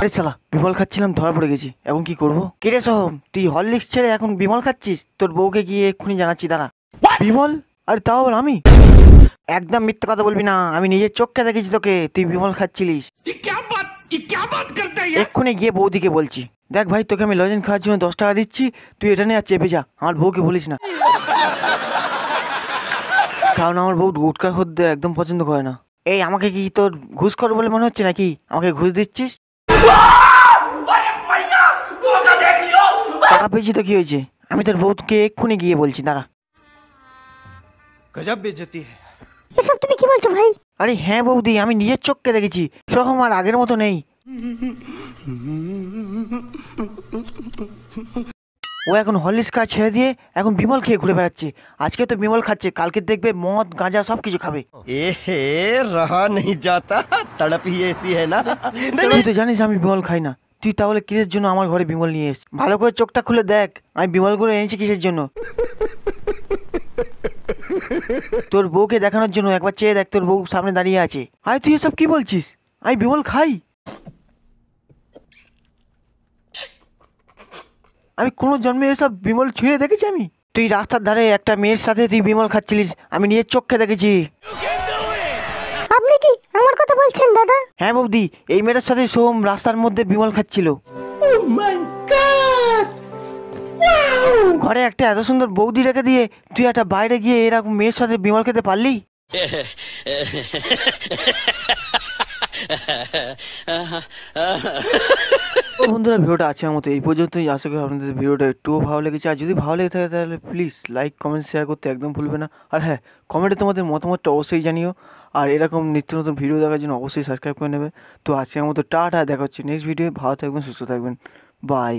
আরে শালা বিমল খাচ্ছিলাম, ধরা পড়ে গেছি, এখন কি করবো? কিরে সোহম, তুই হরলিক্স ছেড়ে এখন বিমল খাচ্ছিস? তোর বউকে গিয়ে এক্ষুনি জানাচ্ছি, দাঁড়া। বিমল? আরে তাও আবার আমি? একদম মিথ্যা কথা বলবি না, আমি নিজের চোখকে দেখেছি তোকে তুই বিমল খাচ্ছিলিস। এক্ষুনি গিয়ে বৌদিকে বলছি। দেখ ভাই, তোকে আমি লজেন্স খাওয়ার জন্য 10 টাকা দিচ্ছি, তুই এটা নিয়ে আর চেপে যা, আমার বউকে বলিস না। কারণ আমার বউ গুটকা খদ্দের একদম পছন্দ করে না। এই আমাকে কি তোর ঘুষ কর বলে মনে হচ্ছে নাকি? আমাকে ঘুষ দিচ্ছিস? টাকা পেয়েছি তো কি হয়েছে, আমি তোর বউকে এক্ষুনি গিয়ে বলছি, দাঁড়া। গজব বেইজ্জতি है। এসব তুমি কি বলছো ভাই? আরে হ্যাঁ বৌদি, আমি নিজের চোখকে দেখেছি, সোহম আর আগের মতো নেই। ও এখন হরলিক্স খাওয়া ছেড়ে দিয়ে এখন বিমল খেয়ে ঘুরে বেড়াচ্ছে। আজকে তো বিমল খাচ্ছে, কালকে দেখবে মদ গাঁজা সব কিছু খাবে। रहा नहीं जाता, तड़प ही ऐसी है ना। তুই তো জানিস আমি বিমল খাই না, তুই তাহলে কিসের জন্য আমার ঘরে বিমল নিয়ে এস? ভালো করে চোখটা খুলে দেখ, আমি বিমল করে এনেছি কিসের জন্য। তোর বউকে দেখানোর জন্য, একবার চেয়ে দেখ, তোর বউ সামনে দাঁড়িয়ে আছে। আরে তুই এসব কি বলছিস? আমি বিমল খাই? আমি কোনো জন্মে এসব বিমল ছুঁয়ে দেখেছি আমি? তুই রাস্তার ধারে একটা মেয়ের সাথে তুই বিমল খাচ্ছিলিস, আমি নিজের চোখে দেখেছি। আপনি কি আমার কথা বলছেন দাদা? হ্যাঁ বৌদি, এই মেয়েটার সাথে সোম রাস্তার মধ্যে বিমল খাচ্ছিল। ঘরে একটা এত সুন্দর বৌদি রেখে দিয়ে তুই একটা বাইরে গিয়ে এরকম মেয়ের সাথে বিমল খেতে পারলি? বন্ধুরা, ভিডিওটা আছে আমার মতো এই পর্যন্তই। আশা করি আপনাদের ভিডিওটা একটুও ভালো লেগেছে। আর যদি ভালো লেগে থাকে তাহলে প্লিজ লাইক কমেন্ট শেয়ার করতে একদম ভুলবে না। আর হ্যাঁ, কমেন্টে তোমাদের মতামতটা অবশ্যই জানিও। আর এরকম নিত্য নতুন ভিডিও দেখার জন্য অবশ্যই সাবস্ক্রাইব করে নেবে। তো আজকে আমার মতো টাটা, দেখা হচ্ছে নেক্সট ভিডিও। ভালো থাকবেন, সুস্থ থাকবেন, বাই।